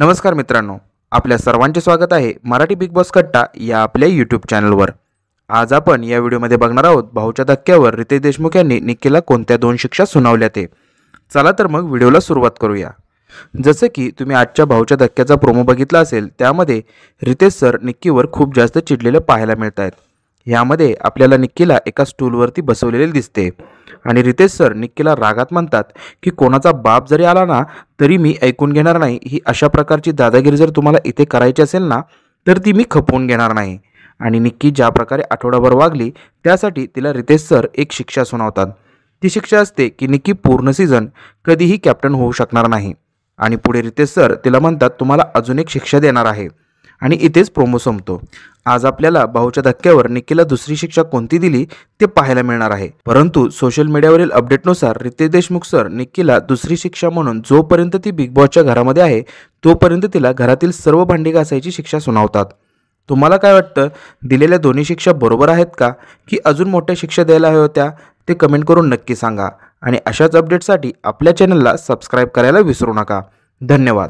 नमस्कार मित्रांनो, आपल्या सर्वांचे स्वागत आहे मराठी बिग बॉस कट्टा या आपल्या यूट्यूब चॅनलवर। आज आपण या व्हिडिओमध्ये बघणार आहोत भाऊच्या धक्क्यावर रितेश देशमुख यांनी निक्कीला कोणत्या 2 शिक्षा सुनावल्या ते। चला तर मग व्हिडिओला सुरुवात करूया। जसे की तुम्ही आजच्या भाऊच्या धक्क्याचा प्रोमो बघितला असेल, त्यामध्ये रितेश सर निक्कीवर खूप जास्त चिडलेले पाहायला मिळत आहेत। यामध्ये आपल्याला निक्कीला एका स्टूलवरती बसवलेले दिसते आणि रितेश सर निक्कीला रागात म्हणतात की कोणाचा बाप जरी आला ना तरी मी ऐकून घेणार नाही। ही अशा प्रकारची दादागिरी जर तुम्हाला इथे करायची असेल ना तर ती मी खपवून घेणार नाही। आणि निक्की ज्या प्रकारे आठवडाभर वागली त्यासाठी तिला रितेश सर एक शिक्षा सुनावतात। ती शिक्षा असते की निक्की पूर्ण सीझन कधीही कॅप्टन होऊ शकणार नाही। आणि पुढे रितेश सर तिला म्हणतात तुम्हाला अजून एक शिक्षा देणार आहे आणि इथेच प्रोमो संपतो। आज आपल्याला भाऊच्या धक्क्यावर निक्कीला दुसरी शिक्षा कोणती दिली ते पाहायला मिळणार आहे। परंतु सोशल मीडियावरील अपडेटनुसार रितेश देशमुख सर निक्कीला दुसरी शिक्षा म्हणून जोपर्यंत ती बिग बॉसच्या घरामध्ये आहे तोपर्यंत तिला घरातील सर्व भांडी घासायची शिक्षा सुनावतात। तुम्हाला काय वाटतं, दिलेल्या दोन्ही शिक्षा बरोबर आहेत का की अजून मोठ्या शिक्षा द्यायला हव्या होत्या? ते कमेंट करून नक्की सांगा आणि अशाच अपडेटसाठी आपल्या चॅनलला सबस्क्राईब करायला विसरू नका। धन्यवाद।